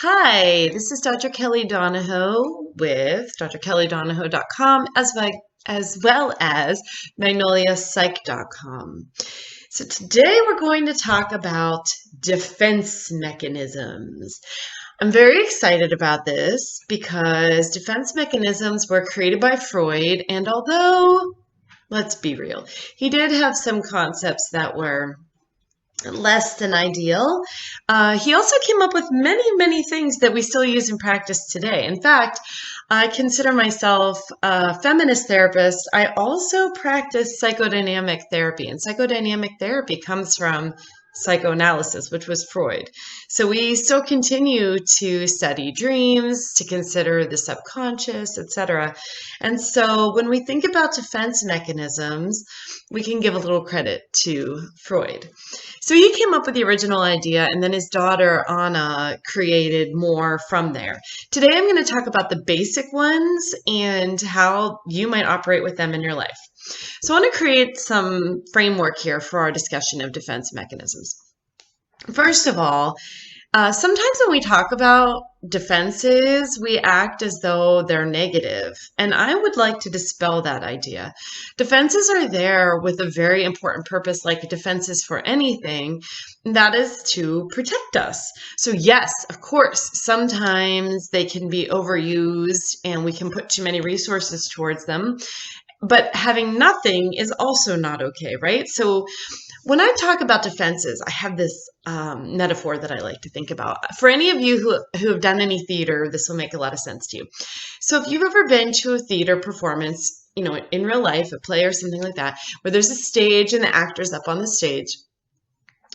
Hi, this is Dr. Kelly Donahoe with drkellydonahoe.com as well as magnoliapsych.com. So today we're going to talk about defense mechanisms. I'm very excited about this because defense mechanisms were created by Freud, and although, let's be real, he did have some concepts that were less than ideal. He also came up with many things that we still use in practice today. In fact, I consider myself a feminist therapist. I also practice psychodynamic therapy, and psychodynamic therapy comes from psychoanalysis, which was Freud. So we still continue to study dreams, to consider the subconscious, etc. And so when we think about defense mechanisms, we can give a little credit to Freud. So he came up with the original idea, and then his daughter, Anna, created more from there. Today, I'm going to talk about the basic ones and how you might operate with them in your life. So I want to create some framework here for our discussion of defense mechanisms. First of all, sometimes when we talk about defenses, we act as though they're negative, and I would like to dispel that idea. Defenses are there with a very important purpose, like defenses for anything, and that is to protect us. So yes, of course, sometimes they can be overused and we can put too many resources towards them, but having nothing is also not okay, right? So when I talk about defenses, I have this metaphor that I like to think about. For any of you who have done any theater, this will make a lot of sense to you. So if you've ever been to a theater performance, in real life, a play or something like that, where there's a stage and the actor's up on the stage,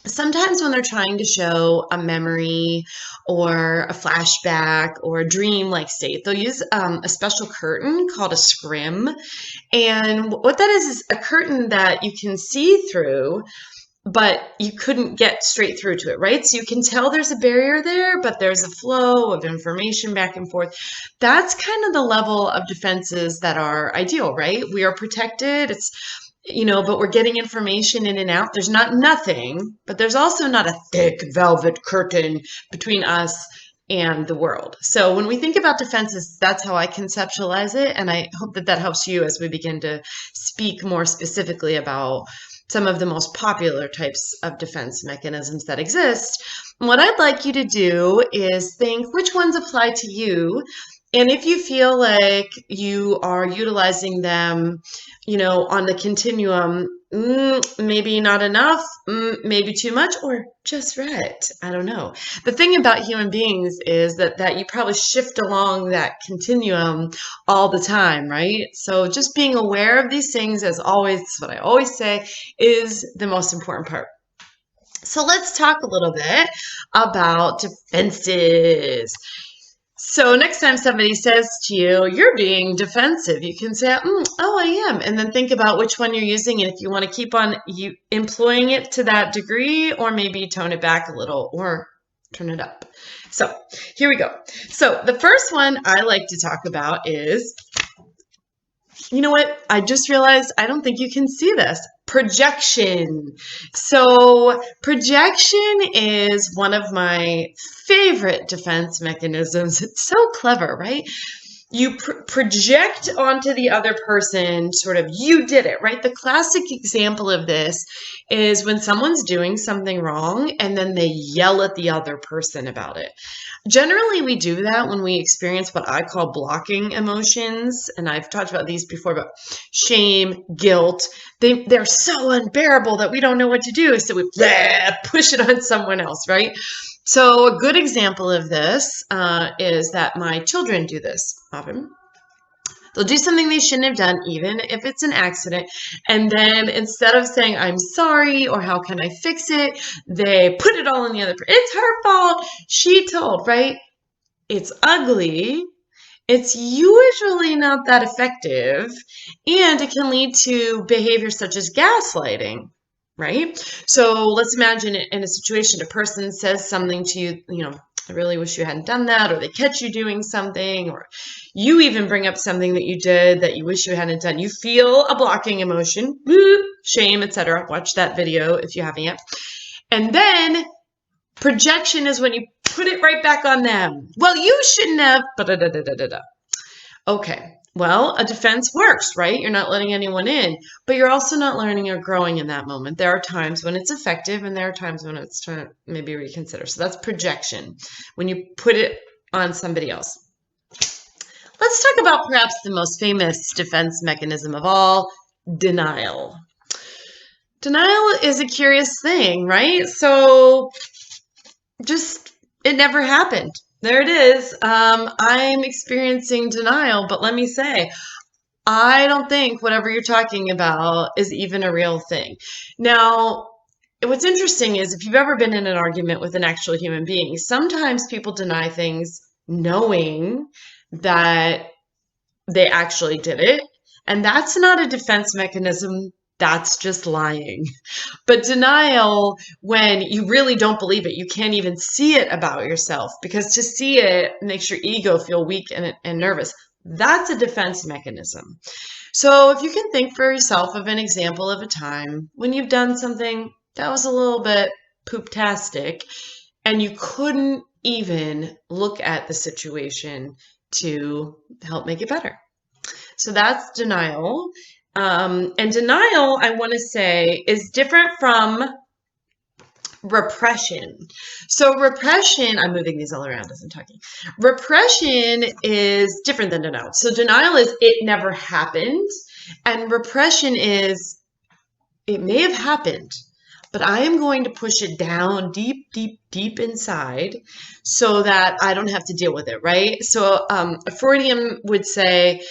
sometimes when they're trying to show a memory or a flashback or a dream-like state, they'll use a special curtain called a scrim. And what that is a curtain that you can see through, but you couldn't get straight through to it, right? So you can tell there's a barrier there, but there's a flow of information back and forth. That's kind of the level of defenses that are ideal, right? We are protected. But we're getting information in and out. There's not nothing, but there's also not a thick velvet curtain between us and the world. So when we think about defenses, that's how I conceptualize it. And I hope that that helps you as we begin to speak more specifically about some of the most popular types of defense mechanisms that exist. And what I'd like you to do is think which ones apply to you. And if you feel like you are utilizing them, on the continuum, maybe not enough, maybe too much, or just right. I don't know. The thing about human beings is that you probably shift along that continuum all the time, right? So just being aware of these things, as always, what I always say, is the most important part. So let's talk a little bit about defenses. So next time somebody says to you, you're being defensive, you can say, oh, I am. And then think about which one you're using. And if you want to keep on employing it to that degree, or maybe tone it back a little or turn it up. So here we go. So the first one I like to talk about is, you know what? I just realized I don't think you can see this. Projection. So projection is one of my favorite defense mechanisms. It's so clever, right? You project onto the other person sort of, you did it, right? The classic example of this is when someone's doing something wrong and then they yell at the other person about it. Generally, we do that when we experience what I call blocking emotions. And I've talked about these before, but shame, guilt, they're so unbearable that we don't know what to do. So we push it on someone else, right? So a good example of this is that my children do this often. They'll do something they shouldn't have done, even if it's an accident. And then instead of saying, I'm sorry, or how can I fix it, they put it all on the other person. It's her fault. She told, right? It's ugly. It's usually not that effective. And it can lead to behavior such as gaslighting. Right? So let's imagine in a situation, a person says something to you, I really wish you hadn't done that, or they catch you doing something, or you even bring up something that you did that you wish you hadn't done. You feel a blocking emotion, shame, etc. Watch that video if you haven't yet. And then Projection is when you put it right back on them. Well, you shouldn't have. Okay. Well, a defense works, right? You're not letting anyone in, but you're also not learning or growing in that moment. There are times when it's effective and there are times when it's trying to maybe reconsider. So that's projection, when you put it on somebody else. Let's talk about perhaps the most famous defense mechanism of all, denial. Denial is a curious thing, right? So just, it never happened. There it is. I'm experiencing denial, but let me say, I don't think whatever you're talking about is even a real thing. Now, what's interesting is if you've ever been in an argument with an actual human being, sometimes people deny things knowing that they actually did it. And that's not a defense mechanism. That's just lying. But denial, when you really don't believe it, you can't even see it about yourself, because to see it makes your ego feel weak and nervous. That's a defense mechanism. So if you can think for yourself of an example of a time when you've done something that was a little bit poop-tastic and you couldn't even look at the situation to help make it better. So that's denial. And denial, I want to say, is different from repression. So repression, I'm moving these all around as I'm talking. Repression is different than denial. So denial is it never happened, and repression is it may have happened, but I am going to push it down deep, deep, deep inside so that I don't have to deal with it, right? So a Freudian would say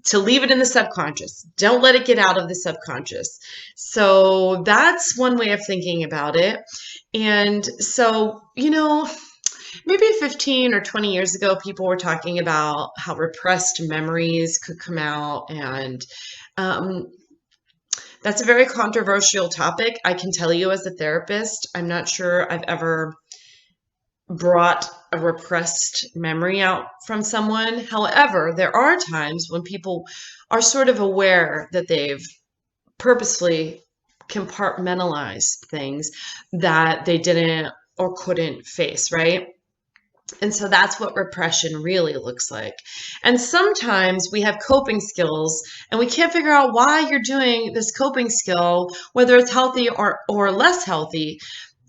to leave it in the subconscious. Don't let it get out of the subconscious. So that's one way of thinking about it. And so, maybe 15 or 20 years ago, people were talking about how repressed memories could come out, and that's a very controversial topic. I can tell you as a therapist, I'm not sure I've ever brought a repressed memory out from someone. However, there are times when people are sort of aware that they've purposefully compartmentalized things that they didn't or couldn't face, right? And so that's what repression really looks like. And sometimes we have coping skills and we can't figure out why you're doing this coping skill, whether it's healthy or less healthy.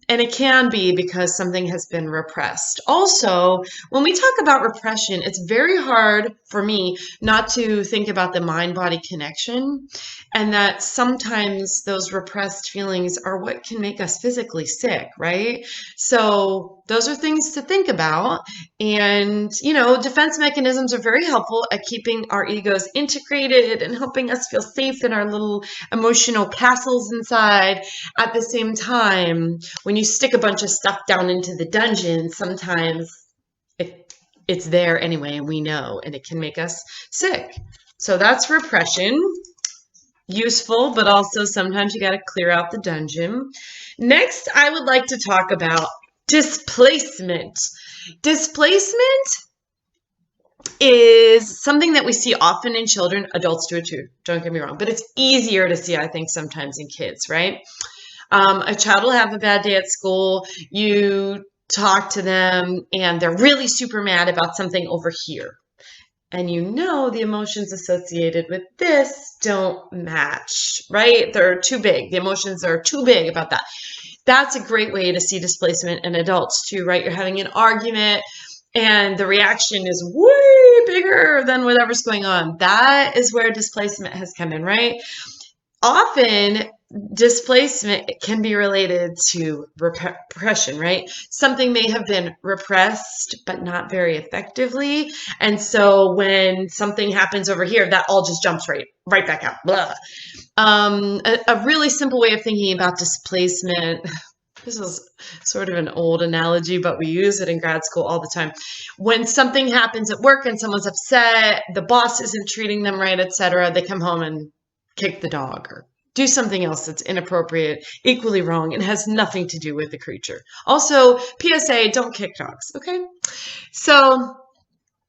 And it can be because something has been repressed. Also, when we talk about repression, it's very hard for me not to think about the mind-body connection, and that sometimes those repressed feelings are what can make us physically sick, right? So those are things to think about. And, defense mechanisms are very helpful at keeping our egos integrated and helping us feel safe in our little emotional castles inside. At the same time, when you stick a bunch of stuff down into the dungeon, sometimes it's there anyway, and we know, and it can make us sick. So that's repression. Useful, but also sometimes you got to clear out the dungeon. Next, I would like to talk about displacement. Displacement is something that we see often in children. Adults do it too, don't get me wrong, but it's easier to see, I think, sometimes in kids, right? A child will have a bad day at school. You talk to them and they're really super mad about something over here. And the emotions associated with this don't match, right? They're too big. The emotions are too big about that. That's a great way to see displacement in adults too, right? You're having an argument and the reaction is way bigger than whatever's going on. That is where displacement has come in, right? Often, displacement can be related to repression, right? Something may have been repressed, but not very effectively. And so when something happens over here, that all just jumps right back out. Blah. A really simple way of thinking about displacement, this is sort of an old analogy, but we use it in grad school all the time. When something happens at work and someone's upset, the boss isn't treating them right, etc., they come home and kick the dog or do something else that's inappropriate, equally wrong, and has nothing to do with the creature. Also, PSA, don't kick dogs, okay? So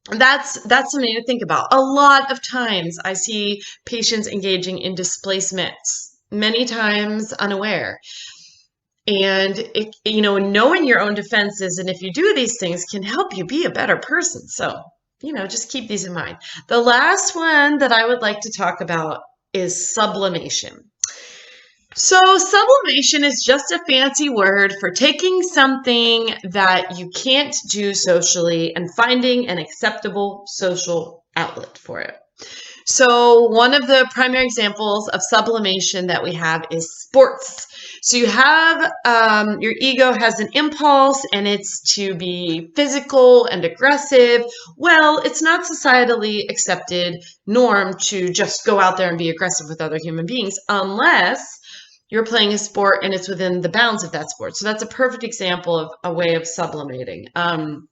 that's something to think about. A lot of times I see patients engaging in displacements, many times unaware. And knowing your own defenses and if you do these things can help you be a better person. So, just keep these in mind. The last one that I would like to talk about is sublimation. So sublimation is just a fancy word for taking something that you can't do socially and finding an acceptable social outlet for it. So one of the primary examples of sublimation that we have is sports. So you have your ego has an impulse and it's to be physical and aggressive. Well, it's not societally accepted norm to just go out there and be aggressive with other human beings unless you're playing a sport and it's within the bounds of that sport. So that's a perfect example of a way of sublimating. And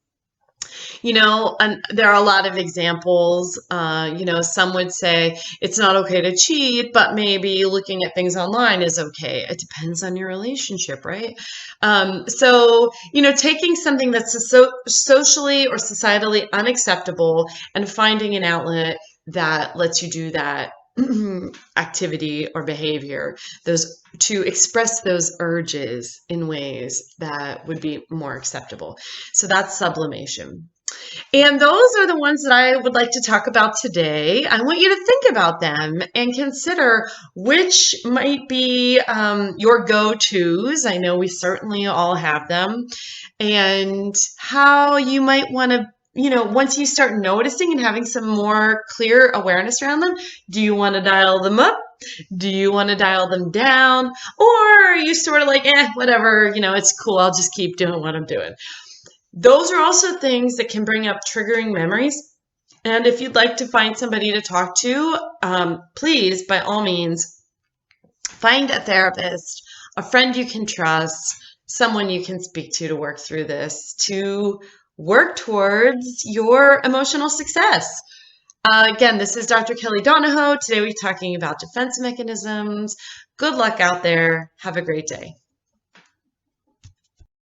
there are a lot of examples. Some would say it's not okay to cheat, but maybe looking at things online is okay. It depends on your relationship, right? Taking something that's socially or societally unacceptable and finding an outlet that lets you do that activity or behavior, those to express those urges in ways that would be more acceptable. So that's sublimation. And those are the ones that I would like to talk about today. I want you to think about them and consider which might be your go-tos. I know we certainly all have them. And how you might want to, once you start noticing and having some more clear awareness around them, do you want to dial them up? Do you want to dial them down? Or are you sort of like, whatever, it's cool. I'll just keep doing what I'm doing. Those are also things that can bring up triggering memories. And if you'd like to find somebody to talk to, please, by all means, find a therapist, a friend you can trust, someone you can speak to work through this, to work towards your emotional success. Again, this is Dr. Kelly Donahoe. Today we're talking about defense mechanisms. Good luck out there. Have a great day.